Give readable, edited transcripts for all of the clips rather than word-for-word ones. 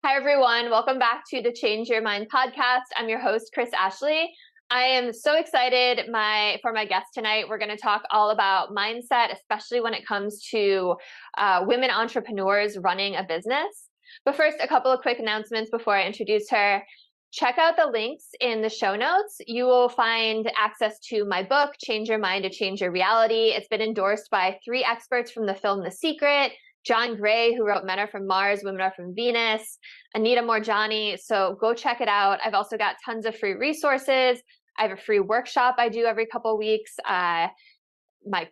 Hi, everyone. Welcome back to the Change Your Mind podcast. I'm your host, Kris Ashley. I am so excited for my guest tonight. We're going to talk all about mindset, especially when it comes to women entrepreneurs running a business. But first, a couple of quick announcements before I introduce her. Check out the links in the show notes. You will find access to my book, Change Your Mind to Change Your Reality. It's been endorsed by 3 experts from the film The Secret, John Gray, who wrote Men Are From Mars, Women Are From Venus, Anita Morjani. So go check it out. I've also got tons of free resources. I have a free workshop I do every couple of weeks. My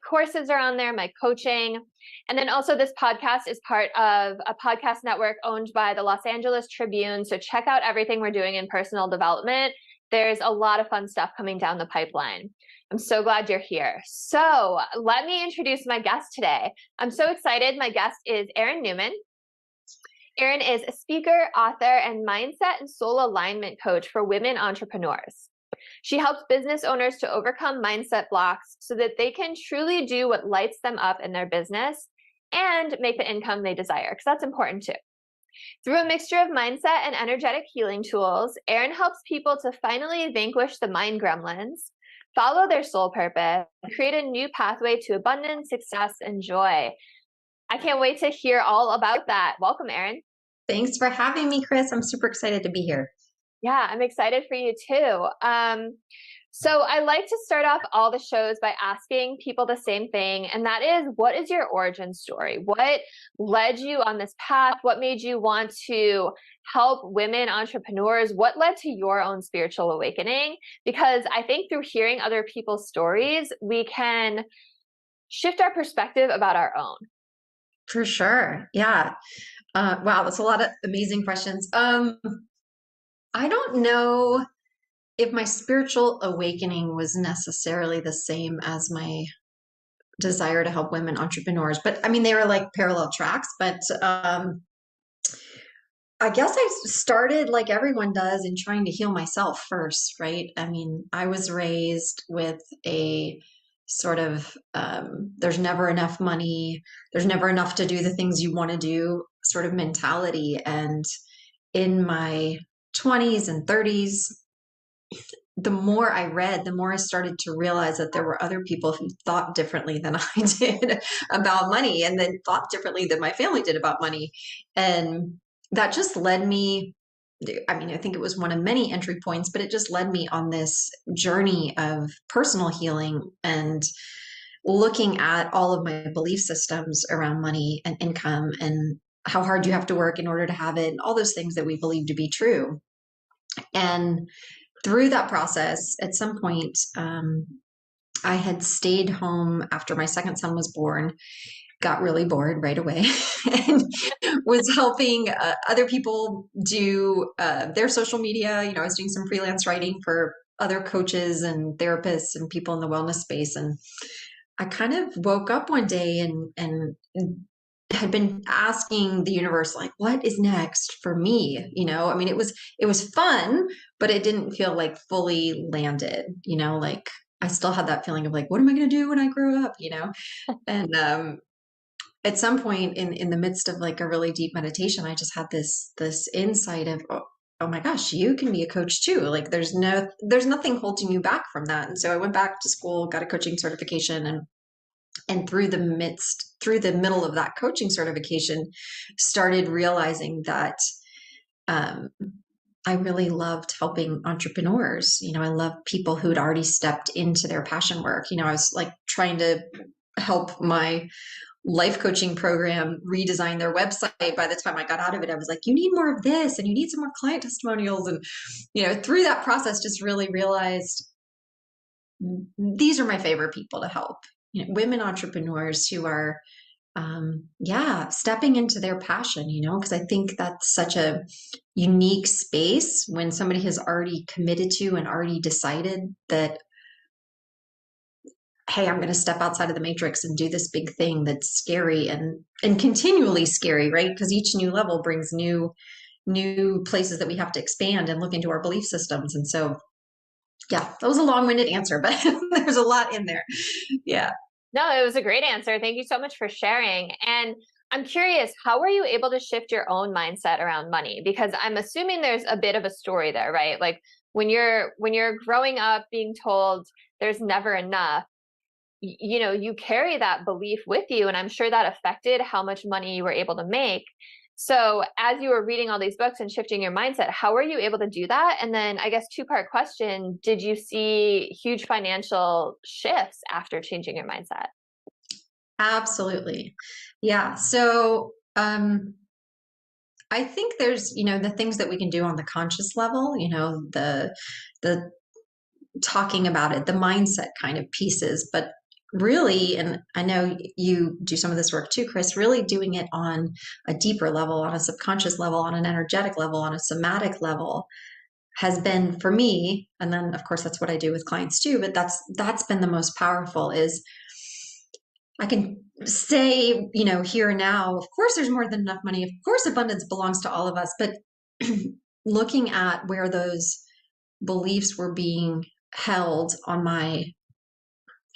courses are on there, my coaching. And then also this podcast is part of a podcast network owned by the Los Angeles Tribune. So check out everything we're doing in personal development. There's a lot of fun stuff coming down the pipeline. I'm so glad you're here. So let me introduce my guest today. I'm so excited. My guest is Erin Newman. Erin is a speaker, author, and mindset and soul alignment coach for women entrepreneurs. She helps business owners to overcome mindset blocks so that they can truly do what lights them up in their business and make the income they desire, because that's important too. Through a mixture of mindset and energetic healing tools, Erin helps people to finally vanquish the mind gremlins, follow their soul purpose, and create a new pathway to abundance, success, and joy. I can't wait to hear all about that. Welcome, Erin. Thanks for having me, Kris. I'm super excited to be here. Yeah, I'm excited for you too. So I like to start off all the shows by asking people the same thing, and that is, what is your origin story? What led you on this path? What made you want to help women entrepreneurs? What led to your own spiritual awakening? Because I think through hearing other people's stories, we can shift our perspective about our own. For sure. Yeah. Wow, that's a lot of amazing questions. I don't know if my spiritual awakening was necessarily the same as my desire to help women entrepreneurs, but I mean, they were like parallel tracks, but I guess I started like everyone does in trying to heal myself first, right? I mean, I was raised with a sort of there's never enough money, there's never enough to do the things you want to do sort of mentality. And in my 20s and 30s, the more I read, the more I started to realize that there were other people who thought differently than I did about money, and then thought differently than my family did about money. And that just led me, I mean, I think it was one of many entry points, but it just led me on this journey of personal healing and looking at all of my belief systems around money and income and how hard you have to work in order to have it, and all those things that we believe to be true. And through that process, at some point, I had stayed home after my second son was born, got really bored right away, and was helping other people do their social media. You know, I was doing some freelance writing for other coaches and therapists and people in the wellness space. And I kind of woke up one day and had been asking the universe, like, what is next for me? You know, I mean, it was fun, but it didn't feel like fully landed, you know, like I still had that feeling of like, what am I going to do when I grow up? You know? And at some point in the midst of like a really deep meditation, I just had this insight of, oh my gosh, you can be a coach too. Like there's nothing holding you back from that. And so I went back to school, got a coaching certification, and through the middle of that coaching certification, started realizing that I really loved helping entrepreneurs. You know, I love people who'd already stepped into their passion work. You know, I was like trying to help my life coaching program redesign their website. By the time I got out of it, I was like, you need more of this, and you need some more client testimonials. And, you know, through that process, just really realized these are my favorite people to help. You know, women entrepreneurs who are, stepping into their passion, you know, because I think that's such a unique space when somebody has already committed to and already decided that, hey, I'm going to step outside of the matrix and do this big thing that's scary and continually scary, right? Because each new level brings new places that we have to expand and look into our belief systems. And so, yeah, that was a long-winded answer, but there's a lot in there. Yeah. No, it was a great answer. Thank you so much for sharing. And I'm curious, how were you able to shift your own mindset around money? Because I'm assuming there's a bit of a story there, right? Like when you're growing up being told there's never enough, you carry that belief with you, and I'm sure that affected how much money you were able to make. So as you were reading all these books and shifting your mindset, how were you able to do that? And then I guess two-part question, did you see huge financial shifts after changing your mindset? Absolutely. Yeah. So, I think there's, the things that we can do on the conscious level, the talking about it, the mindset kind of pieces, but really, and I know you do some of this work too, Kris, really doing it on a deeper level, on a subconscious level, on an energetic level, on a somatic level has been for me. And then of course that's what I do with clients too, but that's been the most powerful is I can say, here and now, of course, there's more than enough money. Of course, abundance belongs to all of us. But looking at where those beliefs were being held on my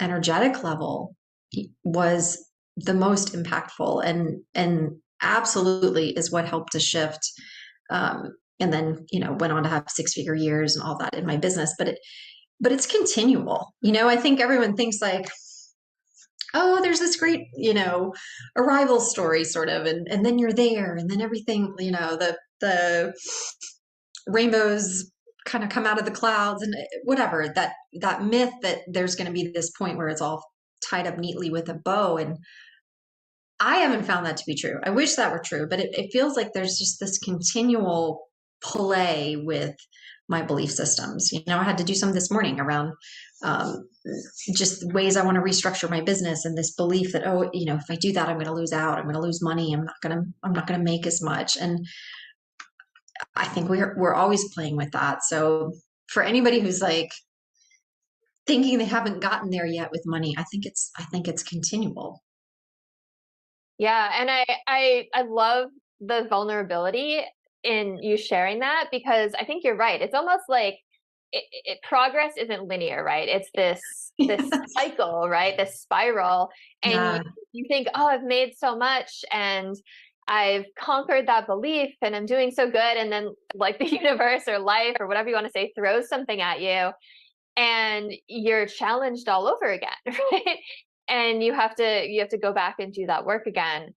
energetic level was the most impactful and absolutely is what helped to shift. And then, went on to have 6-figure years and all that in my business. But it's continual. I think everyone thinks like, oh, there's this great, arrival story sort of, and then you're there, and then everything, the rainbows kind of come out of the clouds and whatever, that myth that there's going to be this point where it's all tied up neatly with a bow. And I haven't found that to be true. I wish that were true, but it feels like there's just this continual play with my belief systems. I had to do some this morning around just ways I want to restructure my business and this belief that, if I do that, I'm going to lose out. I'm going to lose money. I'm not going to make as much. And I think we're always playing with that. So for anybody who's like thinking they haven't gotten there yet with money, I think it's continual. Yeah, and I love the vulnerability in you sharing that, because I think you're right. It's almost like progress isn't linear, right? It's this cycle, right? This spiral, and Yeah. you think, oh, I've made so much and I've conquered that belief and I'm doing so good, and then like the universe or life or whatever you want to say throws something at you, and you're challenged all over again, right? And you have to go back and do that work again.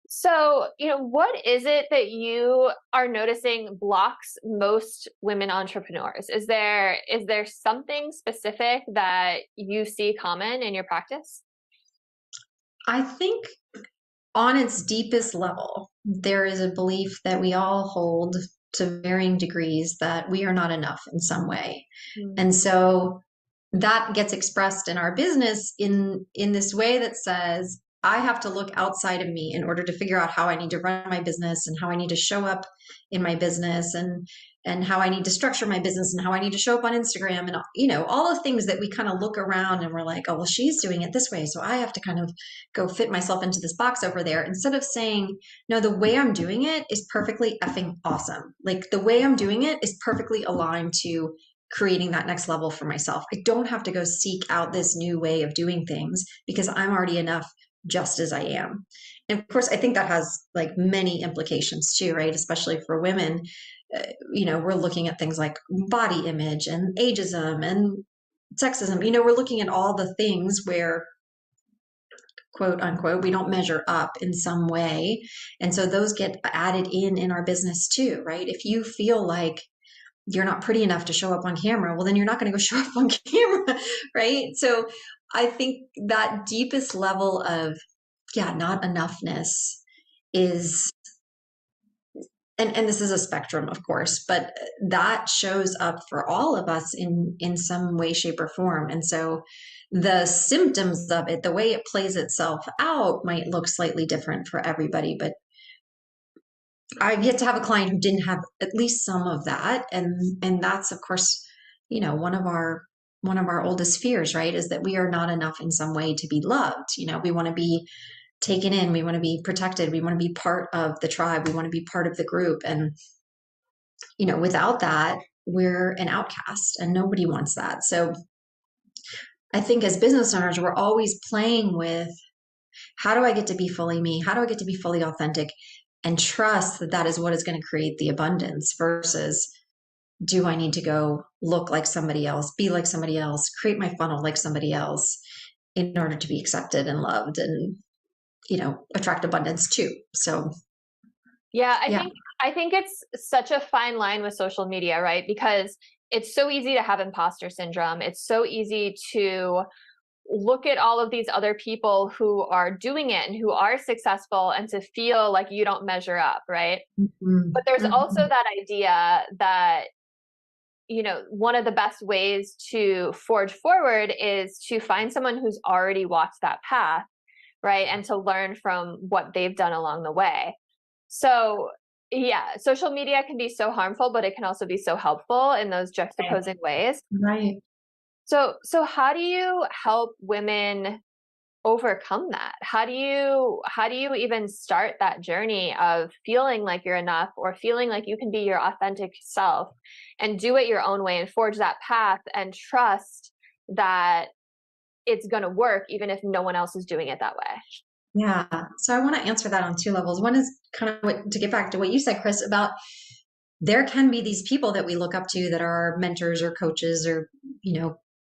So, what is it that you are noticing blocks most women entrepreneurs? Is there something specific that you see common in your practice? I think on its deepest level, there is a belief that we all hold to varying degrees that we are not enough in some way. And so that gets expressed in our business in this way that says, I have to look outside of me in order to figure out how I need to run my business and how I need to show up in my business and how I need to structure my business and how I need to show up on Instagram and all the things that we kind of look around and we're like, oh, well, she's doing it this way, so I have to kind of go fit myself into this box over there, instead of saying, no, the way I'm doing it is perfectly effing awesome. Like the way I'm doing it is perfectly aligned to creating that next level for myself. I don't have to go seek out this new way of doing things because I'm already enough just as I am. And of course, I think that has like many implications too, right? Especially for women. We're looking at things like body image and ageism and sexism. We're looking at all the things where, quote unquote, we don't measure up in some way. And so those get added in our business too, right? If you feel like you're not pretty enough to show up on camera, well, then you're not going to go show up on camera, right? So I think that deepest level of, not enoughness is, and this is a spectrum, of course, but that shows up for all of us in some way, shape, or form. And so the symptoms of it, the way it plays itself out, might look slightly different for everybody. But I've yet to have a client who didn't have at least some of that. And that's, of course, one of our oldest fears, right? Is that we are not enough in some way to be loved. We want to be taken in, we want to be protected, we want to be part of the tribe, we want to be part of the group. And, without that, we're an outcast and nobody wants that. So I think as business owners, we're always playing with How do I get to be fully me? How do I get to be fully authentic and trust that that is what is going to create the abundance versus do I need to go look like somebody else, be like somebody else, create my funnel like somebody else in order to be accepted and loved and, attract abundance too. So, Yeah, yeah. I think it's such a fine line with social media, right? Because it's so easy to have imposter syndrome. It's so easy to look at all of these other people who are doing it and who are successful and to feel like you don't measure up, right? Mm-hmm. But there's also Mm-hmm. that idea that, one of the best ways to forge forward is to find someone who's already walked that path, right? And to learn from what they've done along the way. So, yeah, social media can be so harmful, but it can also be so helpful in those juxtaposing ways. Right. So how do you help women overcome that? How do you even start that journey of feeling like you're enough or feeling like you can be your authentic self and do it your own way and forge that path and trust that it's going to work even if no one else is doing it that way? Yeah. So I want to answer that on two levels. One is kind of to get back to what you said, Chris, about there can be these people that we look up to that are mentors or coaches or,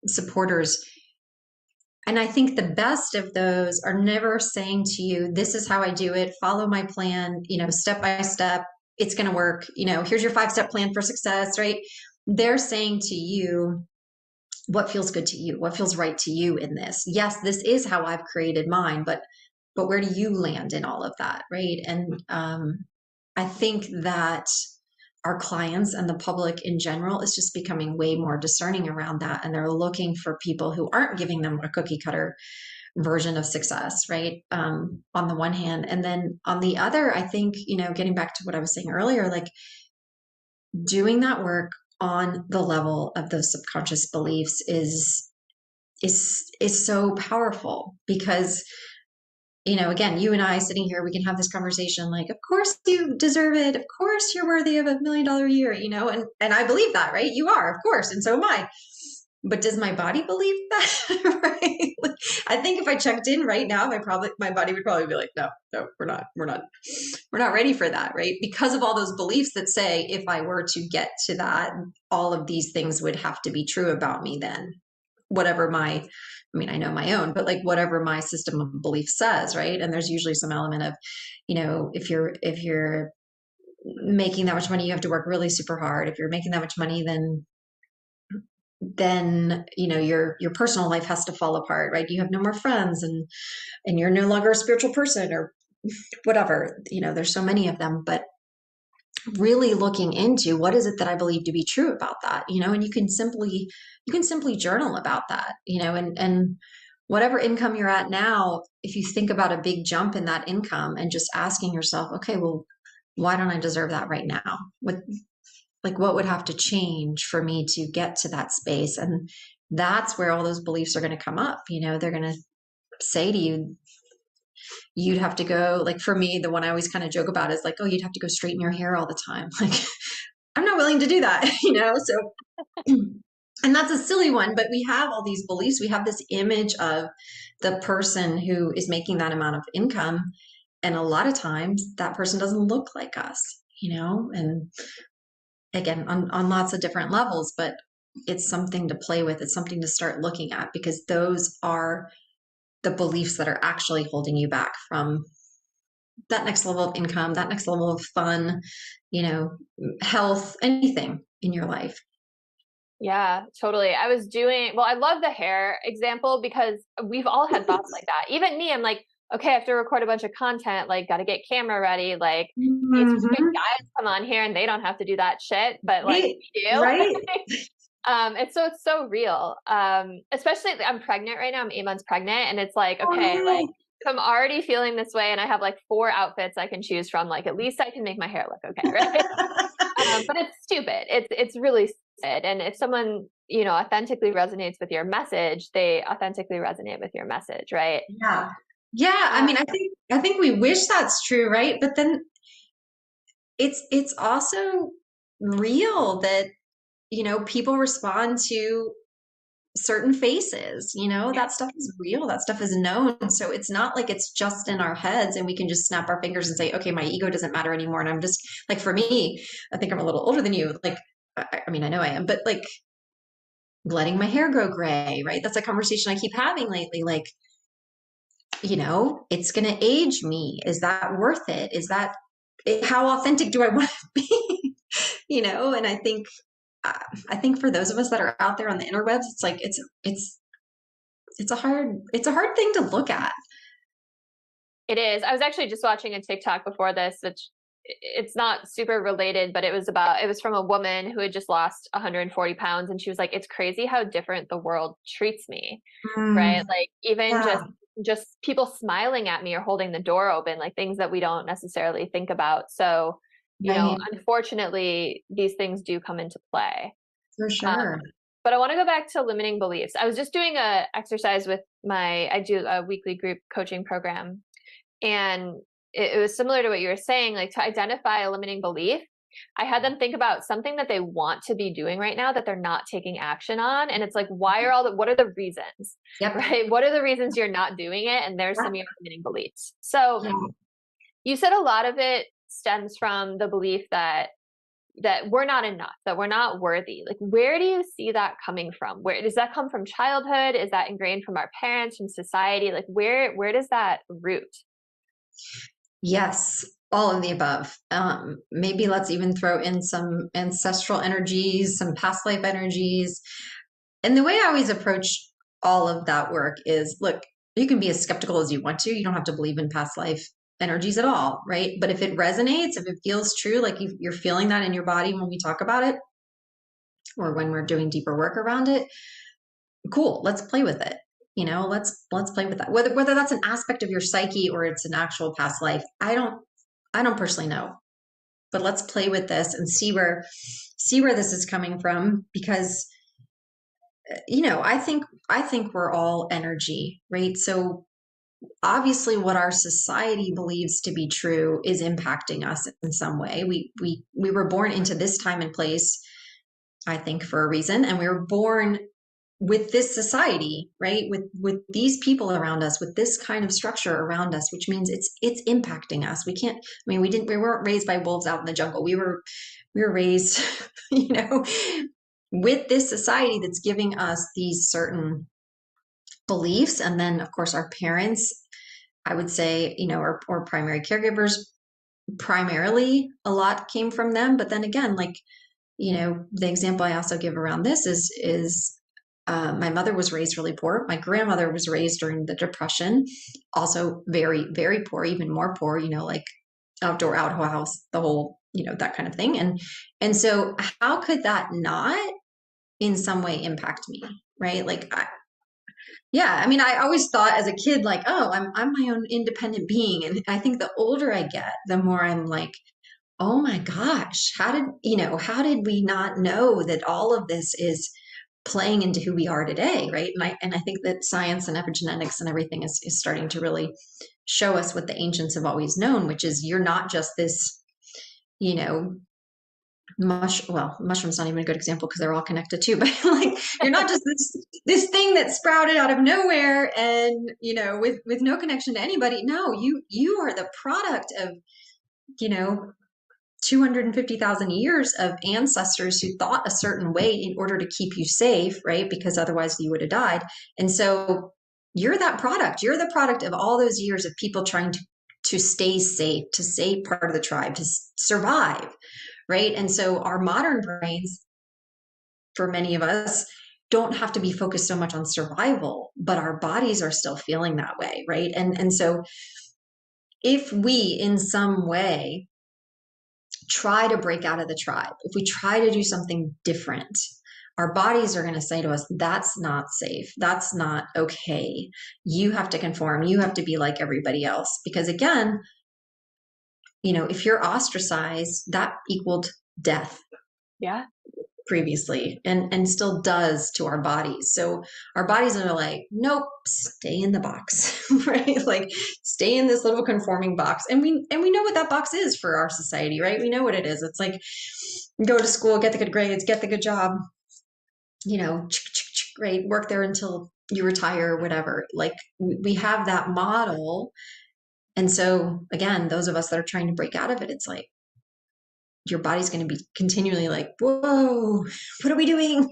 supporters. And I think the best of those are never saying to you, this is how I do it, follow my plan, step by step, it's going to work. Here's your 5-step plan for success, right? They're saying to you, what feels good to you? What feels right to you in this? Yes, this is how I've created mine, but where do you land in all of that, right? And I think that our clients and the public in general is just becoming way more discerning around that. And they're looking for people who aren't giving them a cookie cutter version of success, right? On the one hand. And then on the other, I think, getting back to what I was saying earlier, like doing that work on the level of those subconscious beliefs is so powerful because again, you and I sitting here, we can have this conversation like, of course you deserve it. Of course you're worthy of $1 million a year, and I believe that, right? You are, of course. And so am I. But does my body believe that? Right? Like, I think if I checked in right now, my body would probably be like, no, we're not ready for that, right? Because of all those beliefs that say, if I were to get to that, all of these things would have to be true about me then. Whatever I know my own, but like whatever my system of belief says, right? And there's usually some element of, if you're making that much money, you have to work really super hard. If you're making that much money, then your personal life has to fall apart, right? You have no more friends and you're no longer a spiritual person or whatever. There's so many of them, but really looking into what is it that I believe to be true about that, and you can simply journal about that, and whatever income you're at now, if you think about a big jump in that income and just asking yourself, okay, well, why don't I deserve that right now? What would have to change for me to get to that space? And that's where all those beliefs are going to come up. They're going to say to you, you'd have to go, like for me, the one I always kind of joke about is like, oh, you'd have to go straighten your hair all the time. Like, I'm not willing to do that, so, and that's a silly one, but we have all these beliefs. We have this image of the person who is making that amount of income. And a lot of times that person doesn't look like us, and again, on lots of different levels, but it's something to play with. It's something to start looking at because those are the beliefs that are actually holding you back from that next level of income, that next level of fun, health, anything in your life. Yeah, totally. I love the hair example because we've all had thoughts like that. Even me, I'm like, okay, I have to record a bunch of content, like got to get camera ready. Like these freaking guys come on here and they don't have to do that shit, but like we do. Right. It's so real. Especially I'm pregnant right now. I'm 8 months pregnant and it's like, okay, like if I'm already feeling this way and I have like 4 outfits I can choose from, like at least I can make my hair look okay, right? But it's stupid. It's really stupid. And if someone, authentically resonates with your message, they authentically resonate with your message, right? Yeah. Yeah. I mean, I think we wish that's true, right? But then it's also real that, people respond to certain faces, that stuff is real. That stuff is known. So it's not like it's just in our heads and we can just snap our fingers and say, okay, my ego doesn't matter anymore. And I'm just like, for me, I think I'm a little older than you. Like, I mean, I know I am, but like letting my hair grow gray, right? That's a conversation I keep having lately. Like, it's going to age me. Is that worth it? How authentic do I want to be? And I think for those of us that are out there on the interwebs, it's like, it's a hard thing to look at. It is. I was actually just watching a TikTok before this, which it's not super related, but it was from a woman who had just lost 140 pounds. And she was like, it's crazy how different the world treats me. Right. Like even just people smiling at me or holding the door open, like things that we don't necessarily think about. So, unfortunately, these things do come into play. For sure. But I want to go back to limiting beliefs. I was just doing a exercise with I do a weekly group coaching program. And it was similar to what you were saying, like to identify a limiting belief. I had them think about something that they want to be doing right now that they're not taking action on. And it's like, what are the reasons, right? What are the reasons you're not doing it? And there's some of your limiting beliefs. So you said a lot of it stems from the belief that we're not enough, that we're not worthy. Like, where do you see that coming from? Where does that come from? Childhood? Is that ingrained from our parents, from society? Like, where does that root? Yes, all of the above. Maybe let's even throw in some ancestral energies, some past life energies. And the way I always approach all of that work is, look, you can be as skeptical as you want to. You don't have to believe in past life energies at all, right? But if it resonates, if it feels true, like you're feeling that in your body when we talk about it, or when we're doing deeper work around it, cool, let's play with it. Let's play with that. Whether that's an aspect of your psyche or it's an actual past life, I don't personally know. But let's play with this and see where this is coming from, because I think we're all energy, right? So obviously what our society believes to be true is impacting us in some way. We were born into this time and place, I think, for a reason, and we were born with this society, right? With these people around us, with this kind of structure around us, which means it's impacting us. We weren't raised by wolves out in the jungle. We were raised, with this society that's giving us these certain beliefs. And then of course our parents, I would say, or primary caregivers, primarily a lot came from them. But then again, like, the example I also give around this is my mother was raised really poor. My grandmother was raised during the Depression, also very, very poor, even more poor, like outdoor outhouse, the whole, that kind of thing. And so how could that not in some way impact me, right? Like, I always thought as a kid, like, oh, I'm my own independent being. And I think the older I get, the more I'm like, oh my gosh, how did we not know that all of this is playing into who we are today, right? And I think that science and epigenetics and everything is starting to really show us what the ancients have always known, which is you're not just this, mushroom's not even a good example because they're all connected too, but like you're not just this thing that sprouted out of nowhere and with no connection to anybody. No, you are the product of 250,000 years of ancestors who thought a certain way in order to keep you safe, right? Because otherwise you would have died. And so you're that product. You're the product of all those years of people trying to stay safe, to stay part of the tribe, to survive, right? And so our modern brains, for many of us, don't have to be focused so much on survival, but our bodies are still feeling that way, right? And so if we in some way try to break out of the tribe, if we try to do something different, our bodies are going to say to us, that's not safe. That's not okay. You have to conform. You have to be like everybody else. Because again, if you're ostracized, that equaled death. Yeah. Previously and still does to our bodies. So our bodies are like, nope, stay in the box, right? Like stay in this little conforming box. And we know what that box is for our society, right? We know what it is. It's like go to school, get the good grades, get the good job, great, work there until you retire or whatever. Like we have that model. And so again, those of us that are trying to break out of it, it's like your body's going to be continually like, whoa, what are we doing?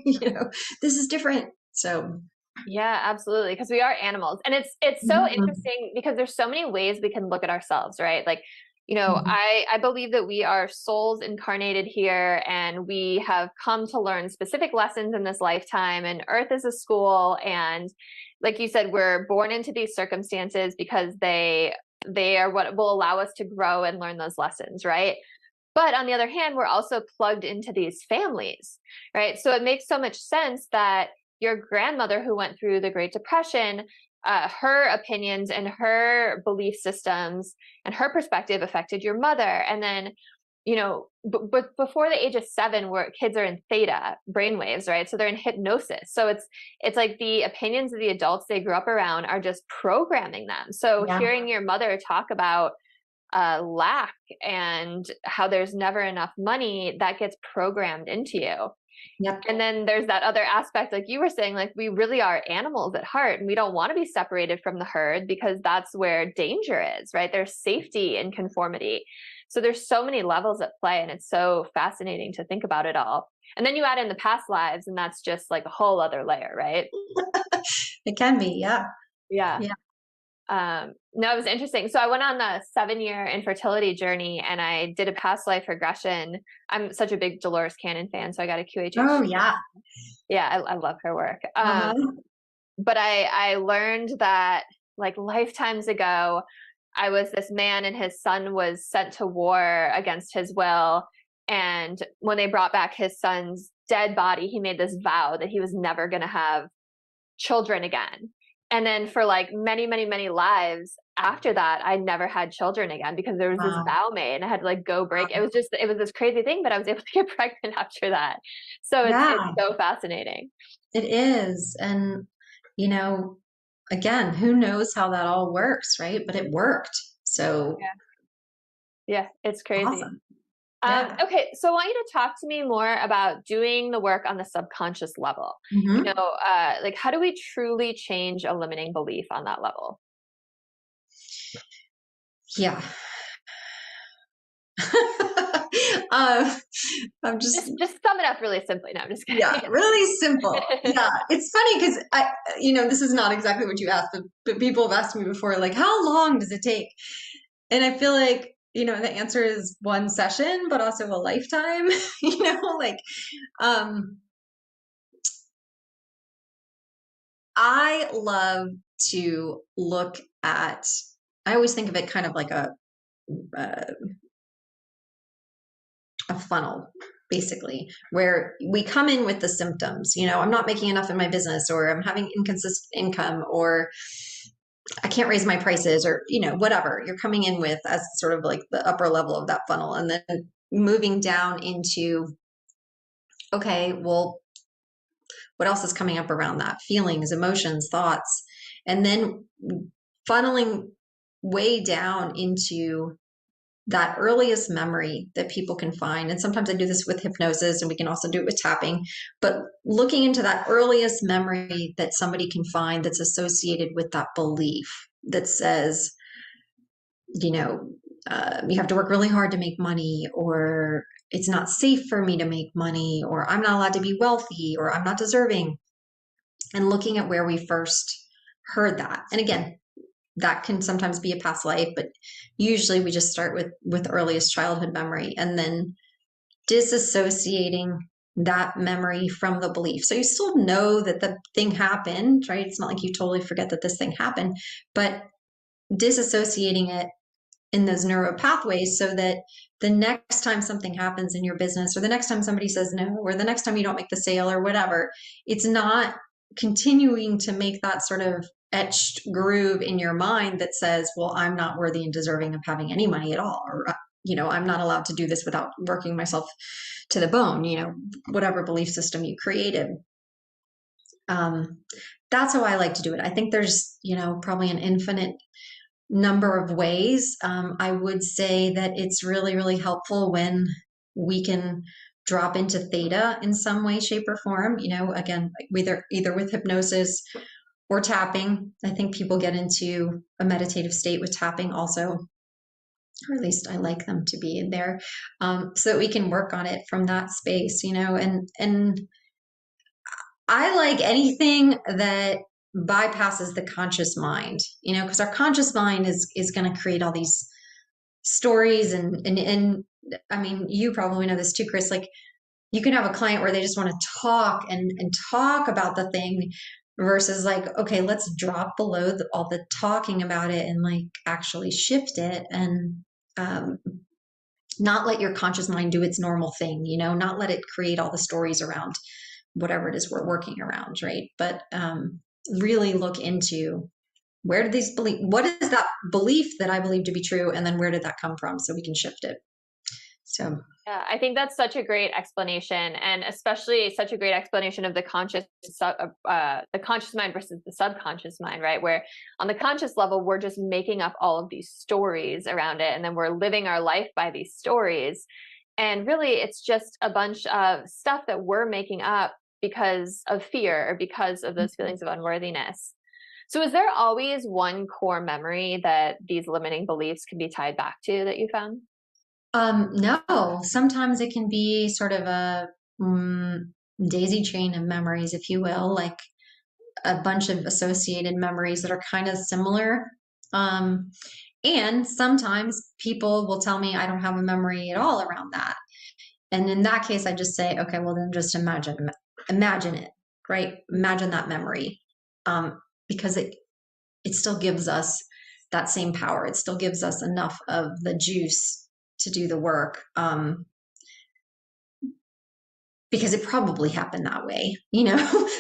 This is different. So yeah, absolutely. Because we are animals. And it's so interesting because there's so many ways we can look at ourselves, right? Like, I believe that we are souls incarnated here, and we have come to learn specific lessons in this lifetime, and Earth is a school. And like you said, we're born into these circumstances because they are what will allow us to grow and learn those lessons, right? But on the other hand, we're also plugged into these families, right? So it makes so much sense that your grandmother who went through the Great Depression, her opinions and her belief systems and her perspective affected your mother. And then, but before the age of 7, where kids are in theta brainwaves, right? So they're in hypnosis. So it's like the opinions of the adults they grew up around are just programming them. So hearing your mother talk about lack and how there's never enough money, that gets programmed into you. Yep. And then there's that other aspect, like you were saying, like we really are animals at heart, and we don't want to be separated from the herd because that's where danger is, right? There's safety in conformity. So there's so many levels at play, and it's so fascinating to think about it all. And then you add in the past lives, and that's just like a whole other layer, right? It can be. Yeah. Yeah. No, it was interesting. So I went on a 7-year infertility journey, and I did a past life regression. I'm such a big Dolores Cannon fan, so I got a QHH. Oh yeah. Yeah, I love her work. But I learned that like lifetimes ago, I was this man and his son was sent to war against his will. And when they brought back his son's dead body, he made this vow that he was never going to have children again. And then for like many, many, many lives after that, I never had children again because there was this vow made, and I had to like go break. It was this crazy thing, but I was able to get pregnant after that. So it's so fascinating. It is. And, again, who knows how that all works, right? But it worked. So yeah, it's crazy. Awesome. Okay, so I want you to talk to me more about doing the work on the subconscious level. Like how do we truly change a limiting belief on that level? Yeah. I'm just sum it up really simply. No, I'm just kidding. Yeah, really simple. Yeah, it's funny because this is not exactly what you asked, but people have asked me before, like, how long does it take? And I feel like the answer is one session, but also a lifetime. I love to look at. I always think of it kind of like a funnel, basically, where we come in with the symptoms. I'm not making enough in my business, or I'm having inconsistent income, or I can't raise my prices, or, whatever you're coming in with as sort of like the upper level of that funnel. And then moving down into, okay, well, what else is coming up around that? Feelings, emotions, thoughts, and then funneling way down into that earliest memory that people can find. And sometimes I do this with hypnosis, and we can also do it with tapping, but looking into that earliest memory that somebody can find that's associated with that belief that says, you have to work really hard to make money, or it's not safe for me to make money, or I'm not allowed to be wealthy, or I'm not deserving. And looking at where we first heard that. And again, that can sometimes be a past life, but usually we just start with earliest childhood memory, and then disassociating that memory from the belief. So you still know that the thing happened, right? It's not like you totally forget that this thing happened, but disassociating it in those neural pathways so that the next time something happens in your business, or the next time somebody says no, or the next time you don't make the sale or whatever, it's not continuing to make that sort of etched groove in your mind that says, well, I'm not worthy and deserving of having any money at all, or I'm not allowed to do this without working myself to the bone, whatever belief system you created. That's how I like to do it. I think there's probably an infinite number of ways. I would say that it's really, really helpful when we can drop into theta in some way, shape, or form. Again, either with hypnosis or tapping. I think people get into a meditative state with tapping also, or at least I like them to be in there, so that we can work on it from that space, and I like anything that bypasses the conscious mind, because our conscious mind is going to create all these stories and I mean, you probably know this too, Kris, like you can have a client where they just want to talk and talk about the thing versus like, okay, let's drop below all the talking about it and like actually shift it and not let your conscious mind do its normal thing, not let it create all the stories around whatever it is we're working around, right? But really look into what is that belief that I believe to be true, and then where did that come from, so we can shift it. So yeah, I think that's such a great explanation, and especially such a great explanation of the conscious mind versus the subconscious mind, right? Where on the conscious level, we're just making up all of these stories around it, and then we're living our life by these stories. And really, it's just a bunch of stuff that we're making up because of fear or because of those feelings of unworthiness. So is there always one core memory that these limiting beliefs can be tied back to that you found? No, sometimes it can be sort of a daisy chain of memories, if you will, like a bunch of associated memories that are kind of similar. And sometimes people will tell me I don't have a memory at all around that. And in that case, I just say, okay, well then just imagine it, right? Imagine that memory. Because it still gives us that same power. It still gives us enough of the juice to do the work. Because it probably happened that way,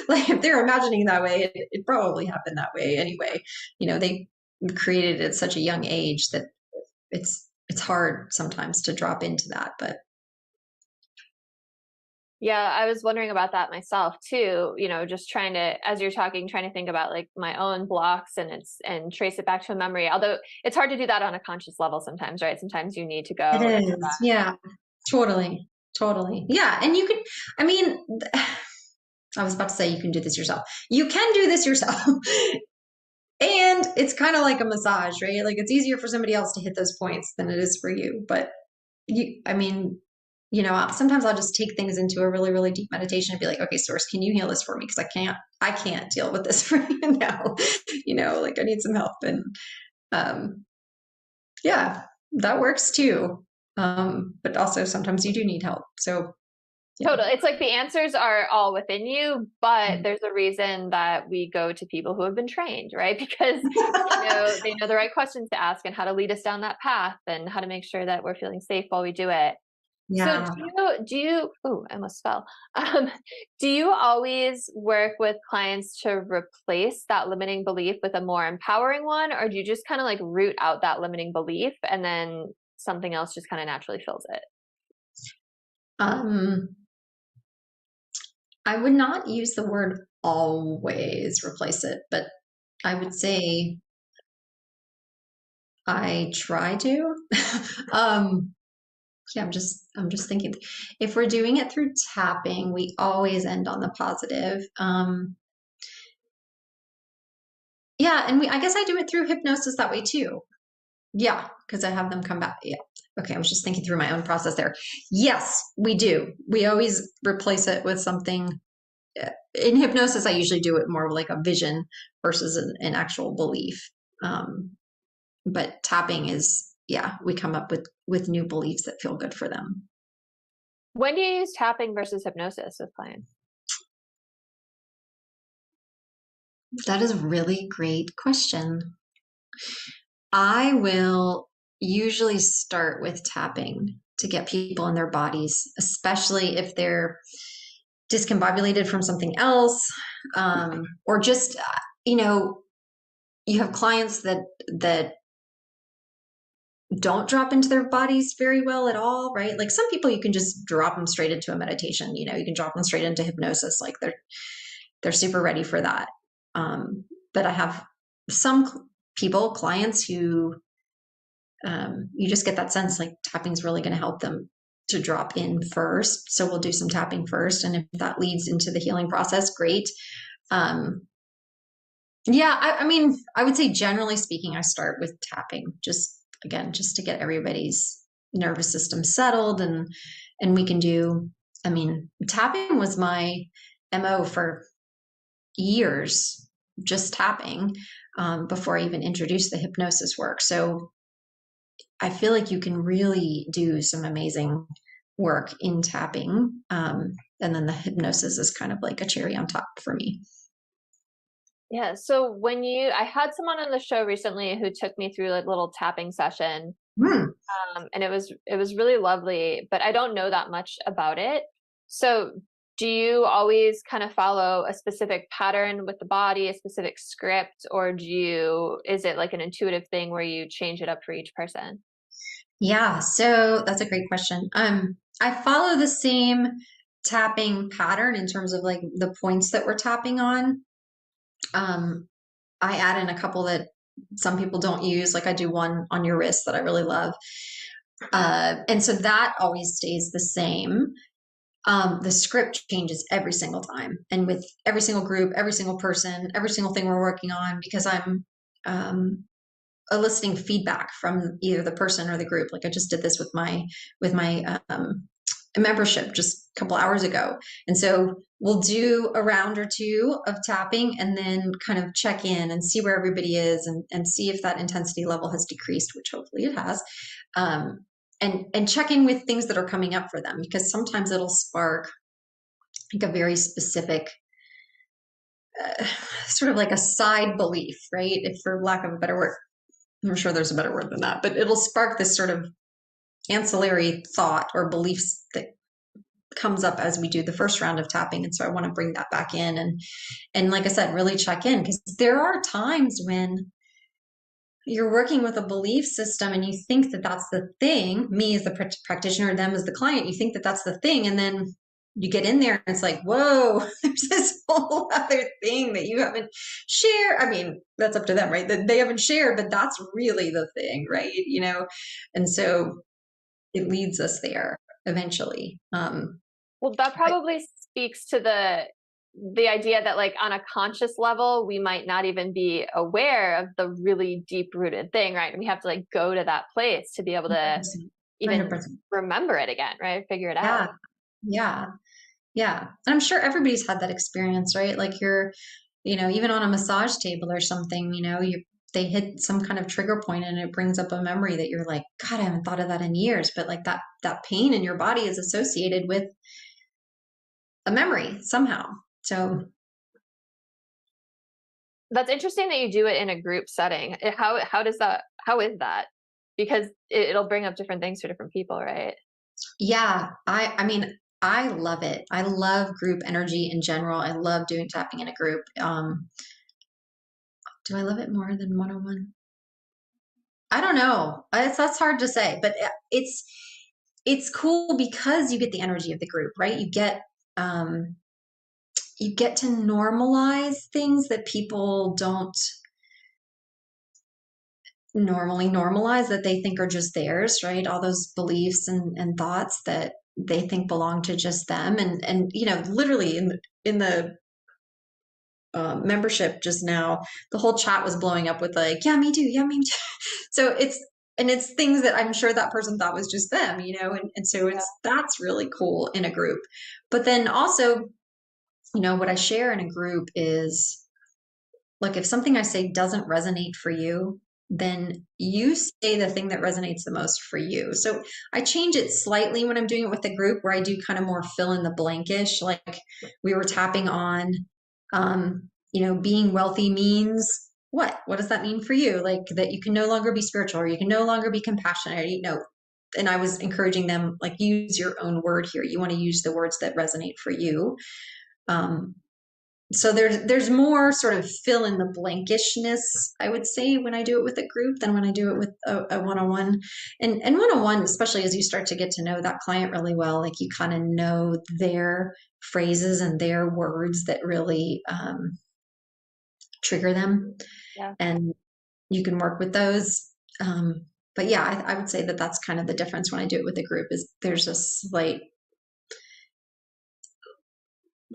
like if they're imagining that way, it probably happened that way anyway. They created it at such a young age that it's hard sometimes to drop into that, but yeah, I was wondering about that myself too, just trying to, as you're talking, trying to think about like my own blocks and trace it back to a memory. Although it's hard to do that on a conscious level sometimes, right? Sometimes you need to go. it is. Yeah, totally. Yeah. And you can, I mean, I was about to say you can do this yourself. You can do this yourself. And it's kind of like a massage, right? Like it's easier for somebody else to hit those points than it is for you. But sometimes I'll just take things into a really, really deep meditation and be like, okay, source, can you heal this for me? Because I can't deal with this for you now. Like I need some help. And yeah, that works too. But also sometimes you do need help. So yeah. Totally. It's like the answers are all within you, but there's a reason that we go to people who have been trained, right? Because they know the right questions to ask and how to lead us down that path and how to make sure that we're feeling safe while we do it. yeah. So do you, oh, I almost fell. Do you always work with clients to replace that limiting belief with a more empowering one? Or do you just kind of like root out that limiting belief and then something else just kind of naturally fills it? I would not use the word always replace it, but I would say I try to. Yeah, I'm just thinking if we're doing it through tapping, we always end on the positive. Yeah, and I guess I do it through hypnosis that way too. Yeah, because I have them come back. Yeah. Okay, I was just thinking through my own process there. Yes, we do. We always replace it with something. In hypnosis, I usually do it more like a vision versus an actual belief. But tapping is, yeah, we come up with new beliefs that feel good for them. When do you use tapping versus hypnosis with clients? That is a really great question. I will usually start with tapping to get people in their bodies, especially if they're discombobulated from something else, or just, you have clients that don't drop into their bodies very well at all, right? Like some people you can just drop them straight into a meditation, you can drop them straight into hypnosis, like they're super ready for that. But I have some clients who you just get that sense like tapping's really going to help them to drop in first. So we'll do some tapping first. And if that leads into the healing process, great. Yeah, I mean, I would say generally speaking, I start with tapping, just to get everybody's nervous system settled, and we can do, I mean, tapping was my MO for years, just tapping, before I even introduced the hypnosis work. So I feel like you can really do some amazing work in tapping. And then the hypnosis is kind of like a cherry on top for me. Yeah. So I had someone on the show recently who took me through like little tapping session, and it was really lovely, but I don't know that much about it. So do you always kind of follow a specific pattern with the body, a specific script, or is it like an intuitive thing where you change it up for each person? Yeah, so that's a great question. I follow the same tapping pattern in terms of like the points that we're tapping on. I add in a couple that some people don't use, like I do one on your wrist that I really love. And so that always stays the same. The script changes every single time, and with every single group, every single person, every single thing we're working on, because I'm eliciting feedback from either the person or the group. Like I just did this with my membership just a couple hours ago. And so we'll do a round or two of tapping and then kind of check in and see where everybody is, and see if that intensity level has decreased, which hopefully it has. And check in with things that are coming up for them, because sometimes it'll spark like a very specific sort of like a side belief, right? If for lack of a better word, I'm sure there's a better word than that, but it'll spark this sort of ancillary thought or beliefs that comes up as we do the first round of tapping. And so I want to bring that back in, and like I said, really check in, because there are times when you're working with a belief system and you think that that's the thing, me as the practitioner, them as the client, you think that that's the thing. And then you get in there and it's like, whoa, there's this whole other thing that you haven't shared. I mean, that's up to them, right? That they haven't shared, but that's really the thing, right? You know? And so it leads us there eventually. Well, that probably speaks to the idea that like on a conscious level, we might not even be aware of the really deep rooted thing, right? And we have to like go to that place to be able to even 100%. remember it again, right? Figure it Yeah. out. Yeah. Yeah. And I'm sure everybody's had that experience, right? Like even on a massage table or something, they hit some kind of trigger point and it brings up a memory that you're like, God, I haven't thought of that in years. But like that pain in your body is associated with a memory somehow. So That's interesting that you do it in a group setting. How is that? Because it'll bring up different things for different people, right? yeah, I mean, I love it. I love group energy in general. I love doing tapping in a group. Do I love it more than one-on-one? I don't know. That's hard to say, but it's cool because you get the energy of the group, right? You get to normalize things that people don't normally normalize, that they think are just theirs, right? All those beliefs and thoughts that they think belong to just them. And literally in the membership just now, the whole chat was blowing up with like, yeah, me too. Yeah, me too. So it's things that I'm sure that person thought was just them, and so that's really cool in a group. But then also, what I share in a group is like, if something I say doesn't resonate for you, then you say the thing that resonates the most for you. So I change it slightly when I'm doing it with the group, where I do kind of more fill in the blankish. Like we were tapping on, being wealthy means what? What does that mean for you? Like that you can no longer be spiritual, or you can no longer be compassionate, and I was encouraging them, like, use your own word here. You want to use the words that resonate for you. So there's more sort of fill in the blankishness, I would say, when I do it with a group than when I do it with a one-on-one. And one-on-one, especially as you start to get to know that client really well, like you kind of know their phrases and their words that really trigger them. Yeah. And you can work with those. but yeah, I would say that that's kind of the difference when I do it with a group, is there's a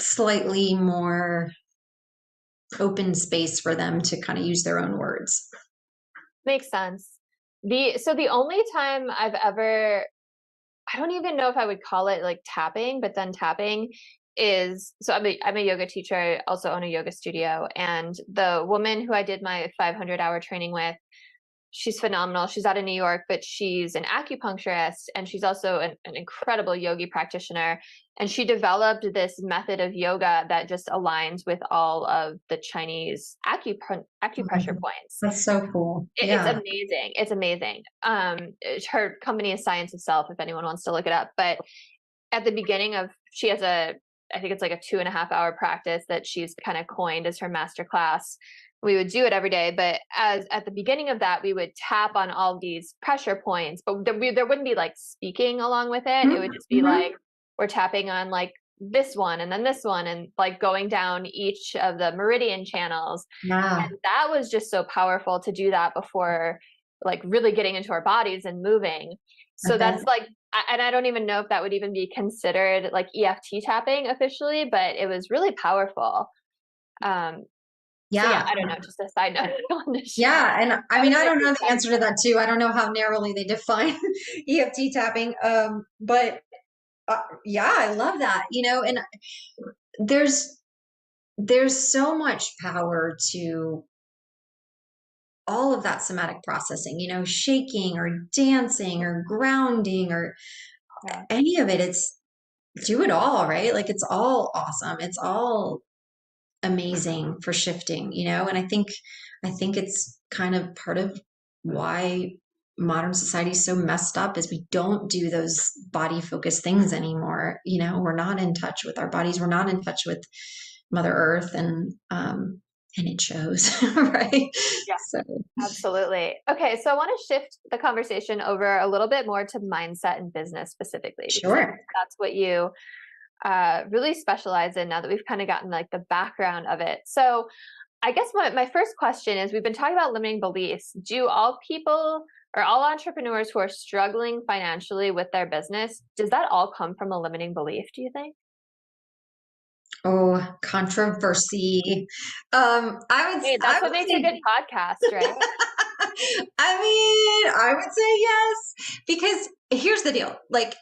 slightly more open space for them to kind of use their own words. Makes sense. The only time I've ever, I don't even know if I would call it like tapping, but then tapping is, so I'm a yoga teacher. I also own a yoga studio, and the woman who I did my 500-hour training with, she's phenomenal. She's out of New York, but she's an acupuncturist, and she's also an incredible yogi practitioner. And she developed this method of yoga that just aligns with all of the Chinese acupressure points. That's so cool. It's amazing. It's amazing. Her company is Science of Self, if anyone wants to look it up. But at the beginning of, she has I think it's like a 2.5-hour practice that she's kind of coined as her master class. We would do it every day, but at the beginning of that, we would tap on all these pressure points, but there wouldn't be like speaking along with it. It would just be like, we're tapping on like this one and then this one, and like going down each of the meridian channels. And that was just so powerful to do that before like really getting into our bodies and moving. So that's like, and I don't even know if that would even be considered like EFT tapping officially, but it was really powerful. So yeah, I don't know, just a side note on this. Yeah, and I mean, I don't know the answer to that too. I don't know how narrowly they define EFT tapping, but yeah, I love that. And there's so much power to all of that somatic processing, shaking or dancing or grounding or any of it. It's do it all, right? Like it's all awesome. It's all amazing for shifting, and I think it's kind of part of why modern society is so messed up, is we don't do those body focused things anymore. We're not in touch with our bodies. We're not in touch with Mother Earth, and it shows. Right? Yeah, so. Absolutely. Okay, so I want to shift the conversation over a little bit more to mindset and business specifically. Sure. That's what you really specialize in, now that we've kind of gotten like the background of it. So I guess my first question is, we've been talking about limiting beliefs. Do all people or all entrepreneurs who are struggling financially with their business, does that all come from a limiting belief, do you think? Oh, controversy. That's what makes a good podcast, right? I mean, I would say yes, because here's the deal. Like,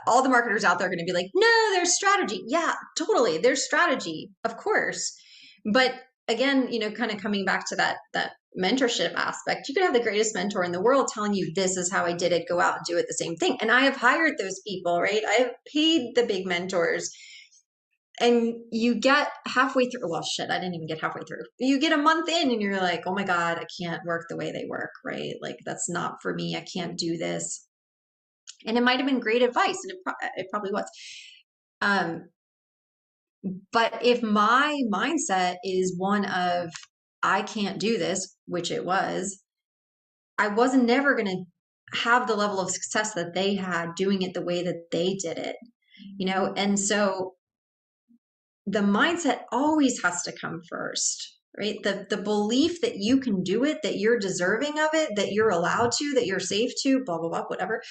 all the marketers out there are going to be like, no, there's strategy. Yeah, totally. There's strategy, of course. But again, kind of coming back to that mentorship aspect, you could have the greatest mentor in the world telling you, this is how I did it, go out and do it the same thing. And I have hired those people, right? I have paid the big mentors. And you get halfway through, well, shit, I didn't even get halfway through. You get a month in and you're like, oh my God, I can't work the way they work, right? Like, that's not for me. I can't do this. And it might have been great advice, and it probably was. But if my mindset is one of, I can't do this, which it was, I wasn't never going to have the level of success that they had doing it the way that they did it, And so the mindset always has to come first, right? The belief that you can do it, that you're deserving of it, that you're allowed to, that you're safe to, blah, blah, blah, whatever,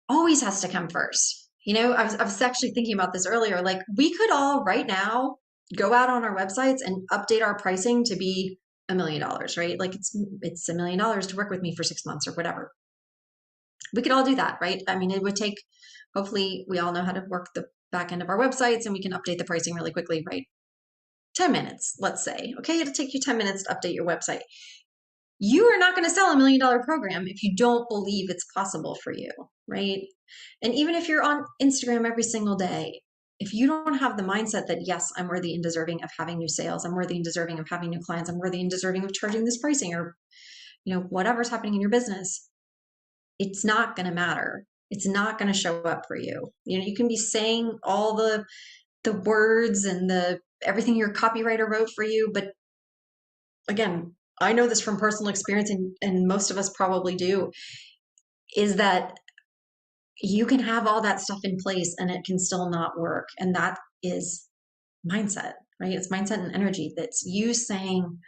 always has to come first. I was actually thinking about this earlier. Like, we could all right now go out on our websites and update our pricing to be $1 million, right? Like, it's $1 million to work with me for 6 months or whatever. We could all do that, right? I mean, it would take, hopefully we all know how to work the back end of our websites, and we can update the pricing really quickly, right? 10 minutes, let's say. Okay, it'll take you 10 minutes to update your website. You are not going to sell $1 million program if you don't believe it's possible for you, right? And even if you're on Instagram every single day, if you don't have the mindset that, yes, I'm worthy and deserving of having new sales, I'm worthy and deserving of having new clients, I'm worthy and deserving of charging this pricing, or whatever's happening in your business, it's not going to matter. It's not going to show up for you. You can be saying all the words and everything your copywriter wrote for you, but again, I know this from personal experience, and most of us probably do, is that you can have all that stuff in place and it can still not work. And that is mindset, right? It's mindset and energy. That's you saying,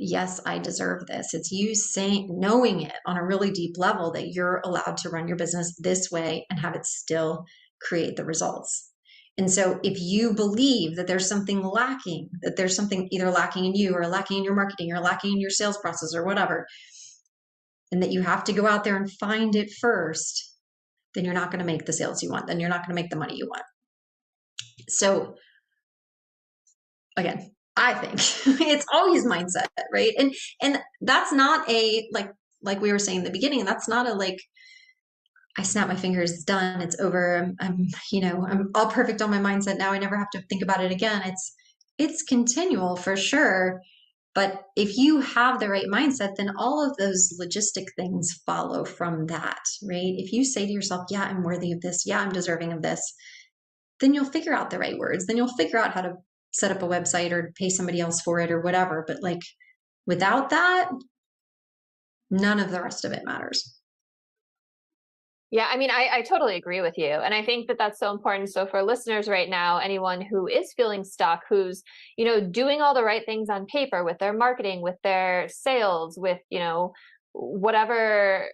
yes, I deserve this. It's you saying, knowing it on a really deep level that you're allowed to run your business this way and have it still create the results. And so if you believe that there's something lacking, that there's something either lacking in you or lacking in your marketing or lacking in your sales process or whatever, and that you have to go out there and find it first, then you're not going to make the sales you want. Then you're not going to make the money you want. So again, I think it's always mindset, right? And that's not a like we were saying in the beginning, that's not a like I snap my fingers, it's done, it's over. I'm all perfect on my mindset now. I never have to think about it again. It's continual for sure. But if you have the right mindset, then all of those logistic things follow from that, right? If you say to yourself, yeah, I'm worthy of this, yeah, I'm deserving of this, then you'll figure out the right words. Then you'll figure out how to set up a website or pay somebody else for it or whatever. But like without that, none of the rest of it matters. Yeah, I mean, I totally agree with you. And I think that that's so important. So for listeners right now, anyone who is feeling stuck, who's, doing all the right things on paper with their marketing, with their sales, with, whatever,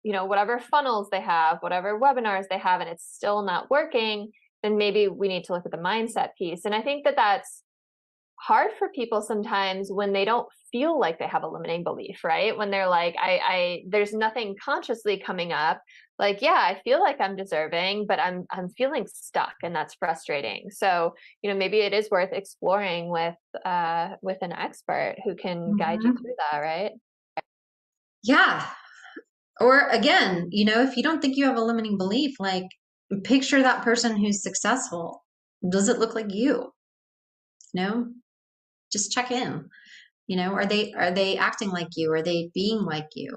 whatever funnels they have, whatever webinars they have, and it's still not working, then maybe we need to look at the mindset piece. And I think that that's hard for people sometimes when they don't feel like they have a limiting belief, right? When they're like, there's nothing consciously coming up. Like, yeah, I feel like I'm deserving, but I'm feeling stuck, and that's frustrating. So, maybe it is worth exploring with an expert who can guide you through that, right? Yeah. Or again, if you don't think you have a limiting belief, like picture that person who's successful. Does it look like you? Just check in. Are they acting like you? Are they being like you?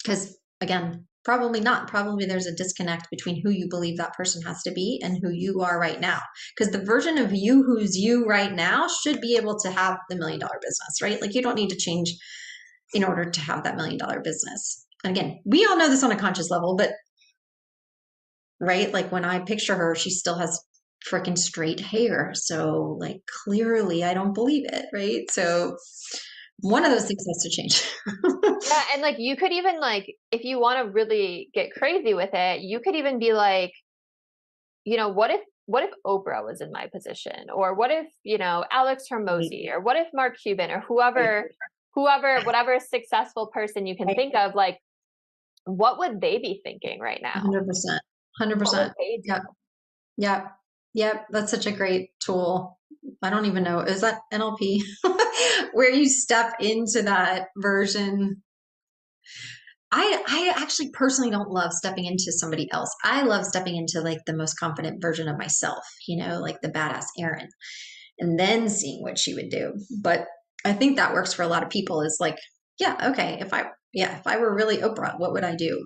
Because again, probably not. Probably there's a disconnect between who you believe that person has to be and who you are right now. Because the version of you who's you right now should be able to have the $1 million business, right? Like you don't need to change in order to have that $1 million business. And again, we all know this on a conscious level, but right, like when I picture her, she still has freaking straight hair. So like clearly I don't believe it, right? So one of those things has to change. Yeah, and like you could even like, if you want to really get crazy with it, you could even be like, what if Oprah was in my position? Or what if, Alex Hormozy, or what if Mark Cuban, or whatever successful person you can think of, like, what would they be thinking right now? 100%. 100%. What would they do? Yeah. Yeah. Yeah. That's such a great tool. I don't even know. Is that NLP where you step into that version? I actually personally don't love stepping into somebody else. I love stepping into like the most confident version of myself, like the badass Erin, and then seeing what she would do. But I think that works for a lot of people is like, yeah, okay, if I were really Oprah, what would I do?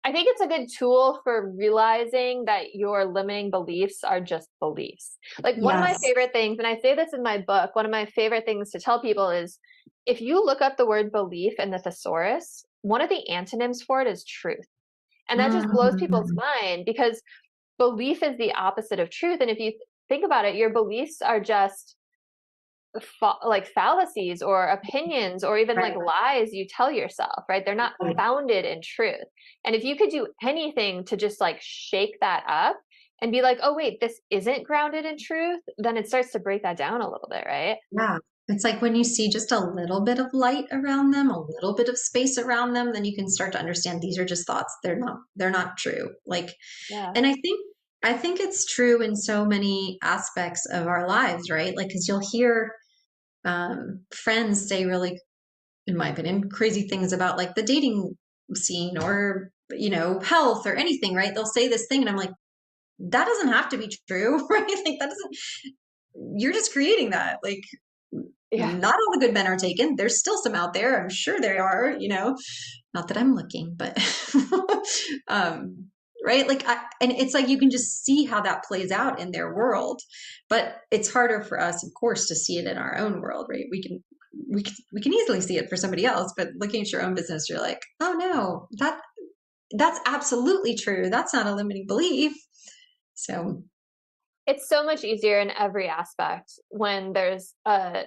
I think it's a good tool for realizing that your limiting beliefs are just beliefs. Like one of my favorite things, and I say this in my book, one of my favorite things to tell people is if you look up the word belief in the thesaurus, one of the antonyms for it is truth. And that just blows people's mind because belief is the opposite of truth. And if you think about it, your beliefs are just like fallacies or opinions or even like lies you tell yourself, right? They're not founded in truth. And if you could do anything to just like shake that up and be like, oh wait, this isn't grounded in truth, then it starts to break that down a little bit, right? Yeah. It's like when you see just a little bit of light around them, a little bit of space around them, then you can start to understand these are just thoughts. They're not true. Like, yeah. And I think it's true in so many aspects of our lives, right? Like, cause you'll hear friends say really, in my opinion, crazy things about like the dating scene or, health or anything, right? They'll say this thing and I'm like, that doesn't have to be true, right? Like that doesn't, you're just creating that. Like, not all the good men are taken. There's still some out there. I'm sure there are, not that I'm looking, but, right. Like, and it's like, you can just see how that plays out in their world, but it's harder for us, of course, to see it in our own world, right? We can easily see it for somebody else, but looking at your own business, you're like, oh no, that's absolutely true. That's not a limiting belief. So it's so much easier in every aspect when there's a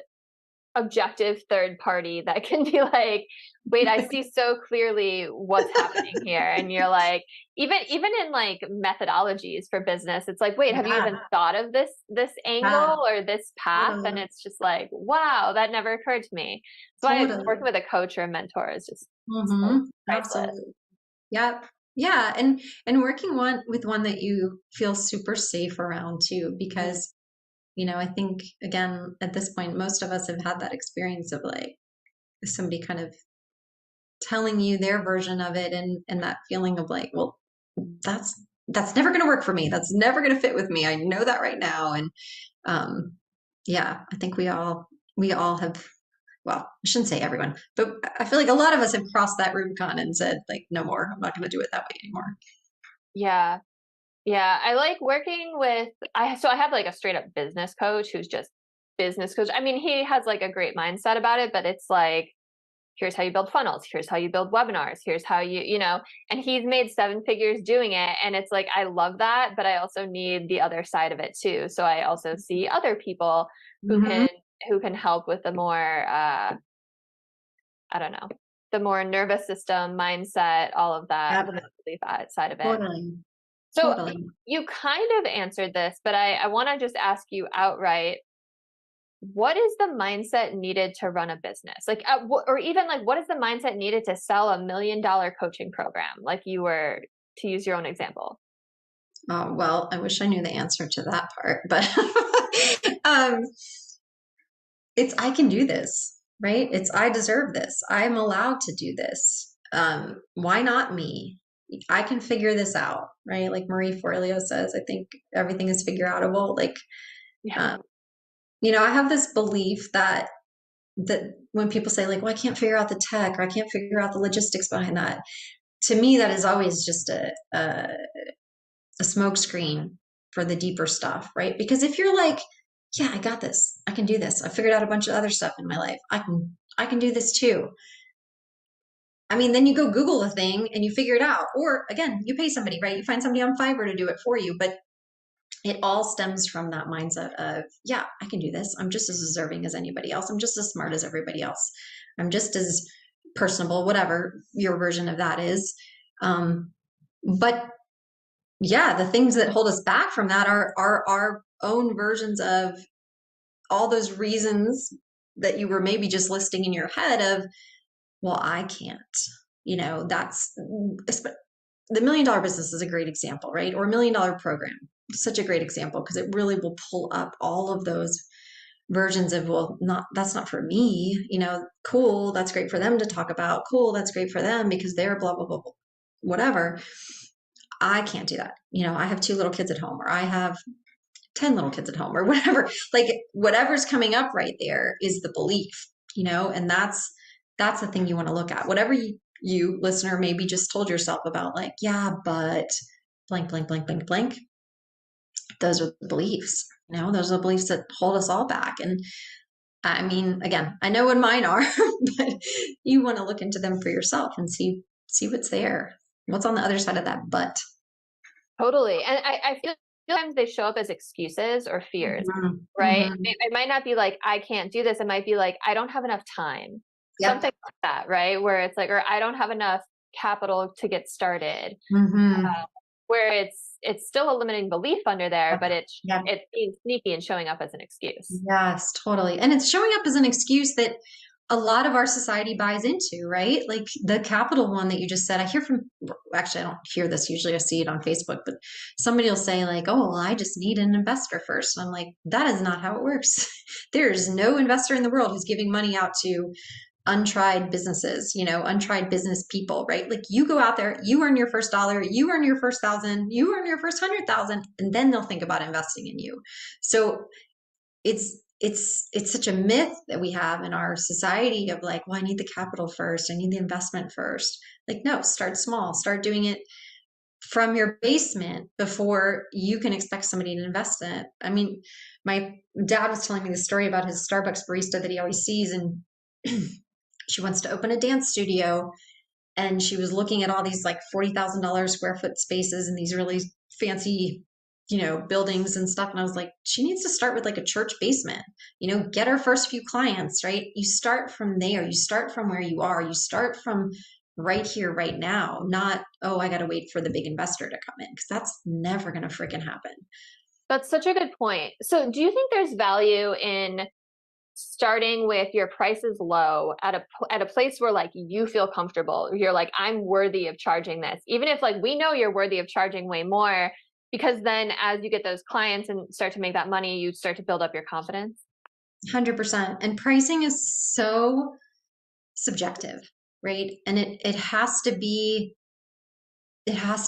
objective third party that can be like, wait, I see so clearly what's happening here. And you're like, even in like methodologies for business, it's like, wait, have you even thought of this Yeah, angle or this path? And totally. it's just like, wow, that never occurred to me. So I working Totally. with a coach or a mentor is just so Mm-hmm. priceless. Absolutely. Yep. Yeah. And working with one that you feel super safe around too, Mhm. because, I think again, at this point, most of us have had that experience of like somebody kind of telling you their version of it and that feeling of like, well, that's never going to work for me. That's never going to fit with me. I know that right now. And um yeah, I think we all have, well, I shouldn't say everyone, but I feel like a lot of us have crossed that Rubicon and said like, no more. I'm not going to do it that way anymore. Yeah. Yeah. I like working with, I have like a straight up business coach who's just business coach. I mean, he has like a great mindset about it, but it's like, here's how you build funnels, here's how you build webinars, here's how and he's made 7 figures doing it. And it's like, I love that, but I also need the other side of it too. So I also see other people who Hmm. can help with the more, I don't know, the more nervous system mindset, all of that, Yep. the mentally side of it. Totally. So Totally. you kind of answered this, but I want to just ask you outright, what is the mindset needed to run a business? Like, or even like, what is the mindset needed to sell $1 million coaching program? Like you were to use your own example. Oh, well, I wish I knew the answer to that part, but um, it's I can do this, right? It's I deserve this. I'm allowed to do this. Why not me? I can figure this out, right? Like Marie Forleo says, I think everything is figure outable. Like, Yeah. um, I have this belief that when people say like, well, I can't figure out the tech or I can't figure out the logistics behind that, to me, that is always just a smoke screen for the deeper stuff, right? Because if you're like, yeah, I got this, I can do this, I figured out a bunch of other stuff in my life, I can do this too. I mean, then you go Google a thing and you figure it out. Or again, you pay somebody, right? You find somebody on Fiverr to do it for you. But it all stems from that mindset of, yeah, I can do this. I'm just as deserving as anybody else. I'm just as smart as everybody else. I'm just as personable, whatever your version of that is. But yeah, the things that hold us back from that are our own versions of all those reasons that you were maybe just listing in your head of, well, I can't. That's the $1 million business is a great example, right? Or $1 million program, such a great example because it really will pull up all of those versions of, well, not that's not for me. Cool, that's great for them to talk about. Cool, that's great for them because they're blah blah blah, blah whatever. I can't do that. I have 2 little kids at home, or I have 10 little kids at home, or whatever. Like whatever's coming up right there is the belief, and that's the thing you want to look at. Whatever you listener maybe just told yourself about, like, yeah, but blank, blank, blank, blank, blank. Those are the beliefs, those are the beliefs that hold us all back. And I mean, again, I know what mine are, but you want to look into them for yourself and see what's there. What's on the other side of that but? Totally. And I feel sometimes they show up as excuses or fears, Mhm, right? mhm. It might not be like, I can't do this. It might be like, I don't have enough time. Yep. Something like that, right? Where it's like, or I don't have enough capital to get started. Mhm. Where it's still a limiting belief under there, Yep. but it's Yep. it's being sneaky and showing up as an excuse. Yes, totally. And it's showing up as an excuse that a lot of our society buys into, right? Like the capital one that you just said. I hear from, actually, I don't hear this usually, I see it on Facebook, but somebody will say, like, oh, well, I just need an investor first. And I'm like, that is not how it works. There's no investor in the world who's giving money out to untried businesses, untried business people, right? Like you go out there, you earn your first dollar, you earn your first 1,000, you earn your first 100,000, and then they'll think about investing in you. So it's such a myth that we have in our society of like, well, I need the capital first, I need the investment first. Like, no, start small, start doing it from your basement before you can expect somebody to invest in it. I mean, my dad was telling me the story about his Starbucks barista that he always sees, and she wants to open a dance studio, and she was looking at all these like $40,000 square foot spaces and these really fancy buildings and stuff. And I was like, she needs to start with like a church basement, get her first few clients, right? You start from there. You start from where you are. You start from right here, right now, not, oh, I got to wait for the big investor to come in, because that's never going to freaking happen. That's such a good point. So do you think there's value in starting with your prices low at a place where like you feel comfortable? You're like, I'm worthy of charging this, even if like we know you're worthy of charging way more, because then as you get those clients and start to make that money, you start to build up your confidence. 100%. And pricing is so subjective, right? And it has to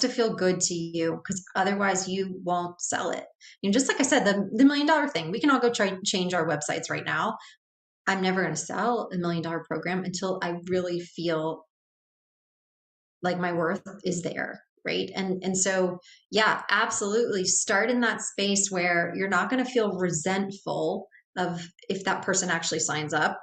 feel good to you, because otherwise you won't sell it. Just like I said, the $1 million thing, we can all go try and change our websites right now. I'm never going to sell $1 million program until I really feel like my worth is there. Right. And so, yeah, absolutely. Start in that space where you're not going to feel resentful of if that person actually signs up.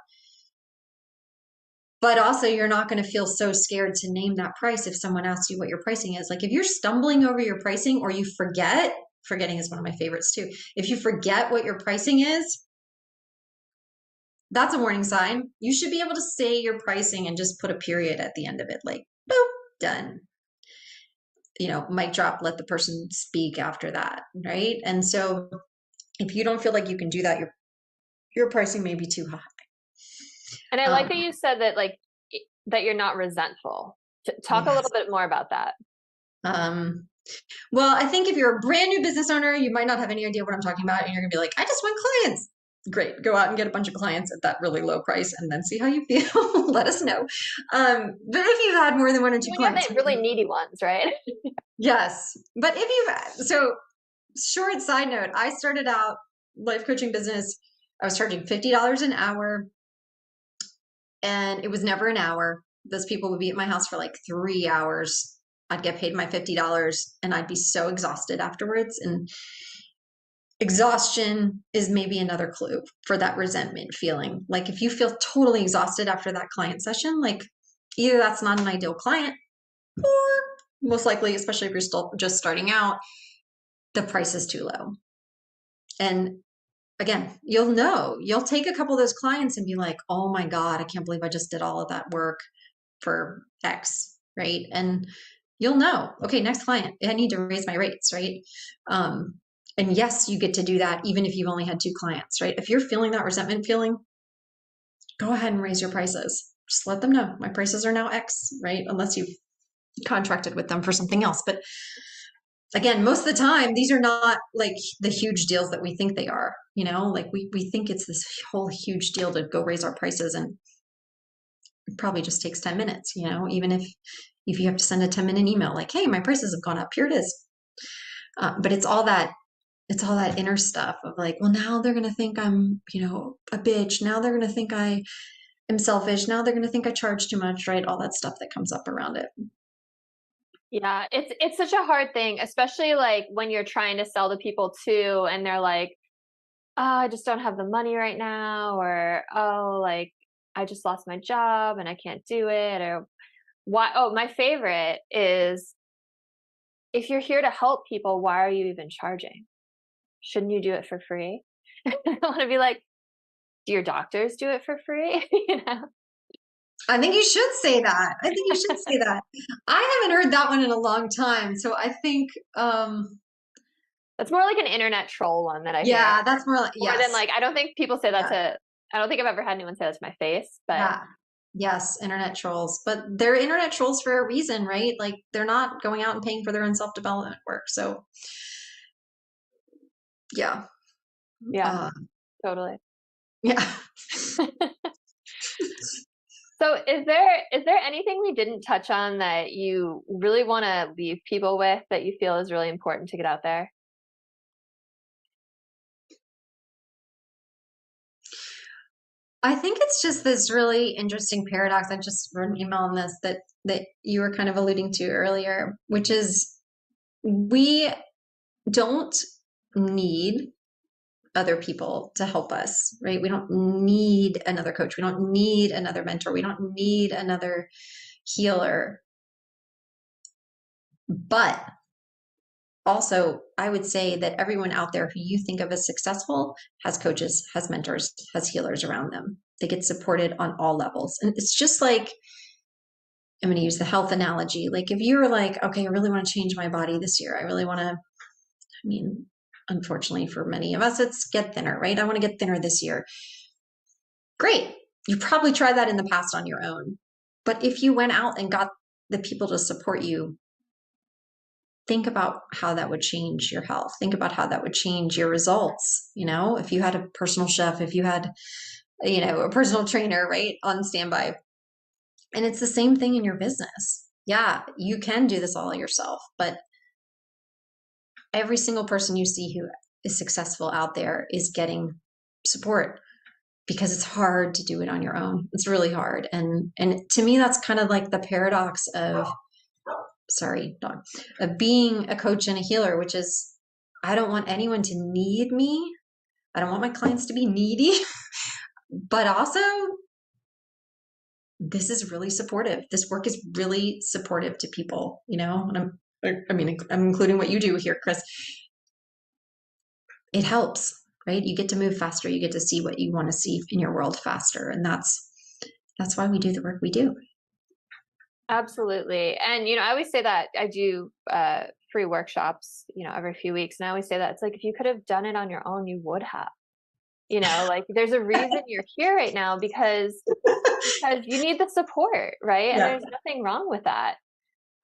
But also, you're not going to feel so scared to name that price if someone asks you what your pricing is. Like if you're stumbling over your pricing, or you forgetting is one of my favorites too. If you forget what your pricing is, that's a warning sign. You should be able to say your pricing and just put a period at the end of it, like, boop, done. Mic drop, let the person speak after that, right? And so if you don't feel like you can do that, your pricing may be too high. And I like that you said that, like, that you're not resentful. Talk a little bit more about that. Well, I think if you're a brand new business owner, you might not have any idea what I'm talking about. And you're gonna be like, I just want clients. Great. Go out and get a bunch of clients at that really low price and then see how you feel. Let us know. But if you've had more than 1 or 2 clients. The really needy ones, right? Yes. But so short side note, I started out life coaching business. I was charging $50 an hour, and it was never an hour. Those people would be at my house for like 3 hours. I'd get paid my $50 and I'd be so exhausted afterwards. And exhaustion is maybe another clue for that resentment feeling. Like if you feel totally exhausted after that client session, like either that's not an ideal client, or most likely, especially if you're still just starting out, the price is too low. And again, you'll take a couple of those clients and be like, oh my God, I can't believe I just did all of that work for X, right? And you'll know, okay, next client, I need to raise my rates, right? And yes, you get to do that even if you've only had 2 clients, right? If you're feeling that resentment feeling, go ahead and raise your prices. Just let them know my prices are now X, right? Unless you've contracted with them for something else. But again, most of the time, these are not like the huge deals that we think they are, like we think it's this whole huge deal to go raise our prices, and it probably just takes 10 minutes, even if you have to send a 10-minute email, like, hey, my prices have gone up, here it is. But it's all that inner stuff of like, well, now they're going to think I'm, a bitch. Now they're going to think I am selfish. Now they're going to think I charge too much, right? All that stuff that comes up around it. Yeah, it's such a hard thing, especially like when you're trying to sell to people too, and they're like, oh, I just don't have the money right now, or oh, like I just lost my job and I can't do it, or why? Oh, my favorite is, if you're here to help people, why are you even charging? Shouldn't you do it for free? I want to be like, do your doctors do it for free? I think you should say that. I haven't heard that one in a long time. So I think that's more like an internet troll one that I hear. Yeah, that's more like, yes. More than like, I don't think people say that I don't think I've ever had anyone say that to my face, but yeah. Yes, internet trolls, but they're internet trolls for a reason, right? Like they're not going out and paying for their own self-development work. So yeah. Totally. Yeah. So is there anything we didn't touch on that you really want to leave people with that you feel is really important to get out there? I think it's just this really interesting paradox. I just wrote an email on this that you were kind of alluding to earlier, which is we don't need other people to help us, right? We don't need another coach. We don't need another mentor. We don't need another healer. But also, I would say that everyone out there who you think of as successful has coaches, has mentors, has healers around them. They get supported on all levels. And it's just like, I'm going to use the health analogy. Like if you were like, okay, I really want to change my body this year. I really want to, I mean, unfortunately for many of us, it's get thinner, right? I want to get thinner this year. Great. You probably tried that in the past on your own. But if you went out and got the people to support you, think about how that would change your health. Think about how that would change your results. You know, if you had a personal chef, if you had, you know, a personal trainer, right, on standby. And it's the same thing in your business. Yeah, you can do this all yourself, but every single person you see who is successful out there is getting support because it's hard to do it on your own. It's really hard. And to me, that's kind of like the paradox of, sorry, dog, of being a coach and a healer, which is, I don't want anyone to need me. I don't want my clients to be needy, but also this is really supportive. This work is really supportive to people, you know, and I'm including what you do here, Kris. It helps, right? You get to move faster. You get to see what you want to see in your world faster. And that's why we do the work we do. Absolutely. And, you know, I always say that I do free workshops, you know, every few weeks. And I always say that it's like, if you could have done it on your own, you would have, you know, like there's a reason you're here right now because you need the support, right? And there's nothing wrong with that.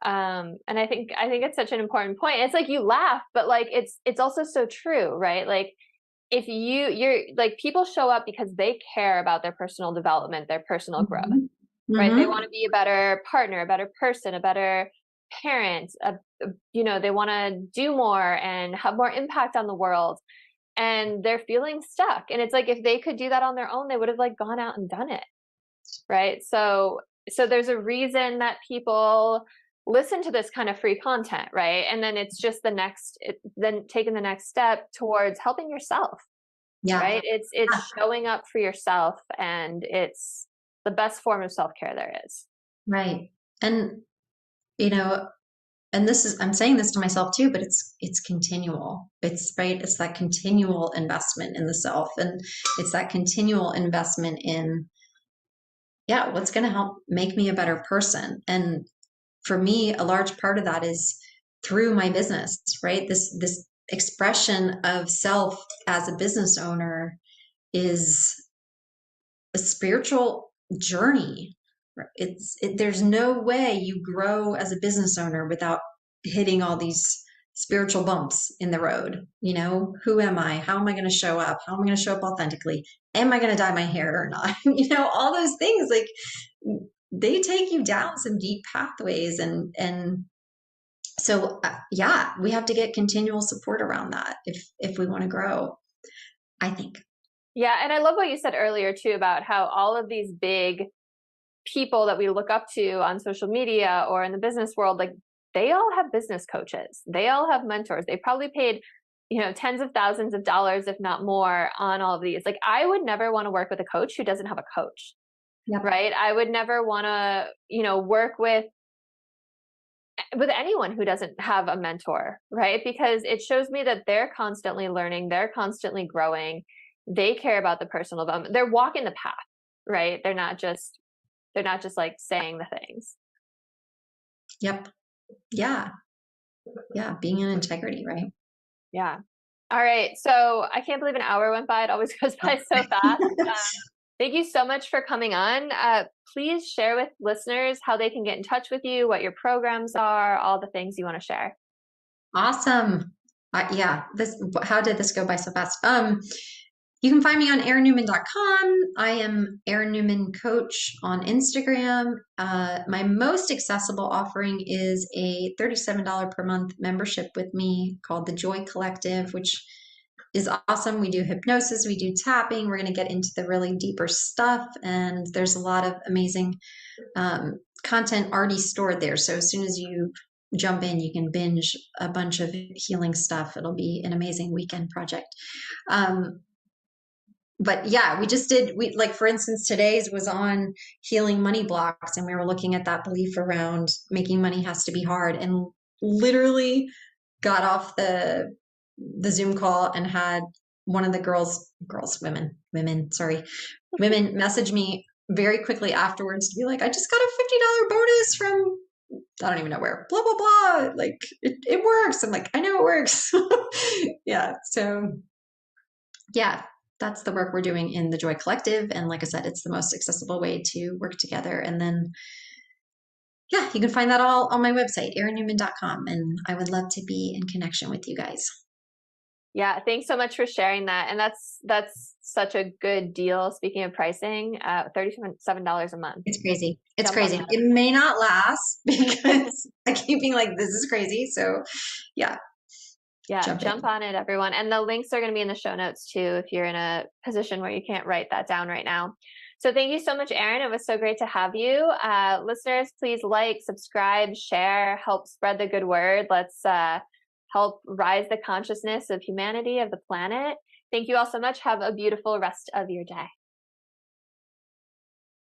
And I think it's such an important point. It's like you laugh, but like it's also so true, right? Like if you're like, people show up because they care about their personal development, their personal growth, right? They want to be a better partner, a better person, a better parent, you know, they want to do more and have more impact on the world, and they're feeling stuck. And it's like, if they could do that on their own, they would have like gone out and done it. Right. So there's a reason that people listen to this kind of free content, right? And then it's just then taking the next step towards helping yourself. Yeah. Right. It's showing up for yourself, and it's the best form of self-care there is. Right. And, you know, and I'm saying this to myself too, but it's continual. It's right. It's that continual investment in the self, and it's that continual investment in, what's going to help make me a better person. And for me, a large part of that is through my business, right? This expression of self as a business owner is a spiritual journey. There's no way you grow as a business owner without hitting all these spiritual bumps in the road. You know, who am I? How am I going to show up? How am I going to show up authentically? Am I going to dye my hair or not? You know, all those things, like, they take you down some deep pathways. And so, we have to get continual support around that if we want to grow, I think. Yeah. And I love what you said earlier too, about how all of these big people that we look up to on social media or in the business world, like, they all have business coaches. They all have mentors. They probably paid, you know, tens of thousands of dollars, if not more, on all of these. Like, I would never want to work with a coach who doesn't have a coach. Yep. Right. I would never want to, you know, work with anyone who doesn't have a mentor, right? Because it shows me that they're constantly learning, they're constantly growing, they care about the personal development, they're walking the path, right? They're not just like saying the things. Yep. Yeah. Yeah. Being in integrity, right? Yeah. All right. So I can't believe an hour went by. It always goes by so fast. Thank you so much for coming on. Please share with listeners how they can get in touch with you, what your programs are, all the things you want to share. Awesome. How did this go by so fast? You can find me on erinnewman.com. I am Erin Newman Coach on Instagram. My most accessible offering is a $37 per month membership with me called the Joy Collective, which is awesome. We do hypnosis, we do tapping. We're going to get into the really deeper stuff, and there's a lot of amazing content already stored there. So as soon as you jump in, you can binge a bunch of healing stuff. It'll be an amazing weekend project. But yeah, for instance, today's was on healing money blocks, and we were looking at that belief around making money has to be hard. And literally got off the Zoom call and had one of the women message me very quickly afterwards to be like, I just got a $50 bonus from, I don't even know where, blah, blah, blah. Like it works. I'm like, I know it works. Yeah. So yeah, that's the work we're doing in the Joy Collective. And like I said, it's the most accessible way to work together. And then, yeah, you can find that all on my website, erinnewman.com. And I would love to be in connection with you guys. Yeah, thanks so much for sharing that. And that's such a good deal. Speaking of pricing, $37 a month. It's crazy. It's crazy. It may not last because I keep being like, this is crazy. So yeah. Yeah, jump on it, everyone. And the links are going to be in the show notes too, if you're in a position where you can't write that down right now. So thank you so much, Erin. It was so great to have you. Listeners, please like, subscribe, share, help spread the good word. Let's help rise the consciousness of humanity, of the planet. Thank you all so much. Have a beautiful rest of your day.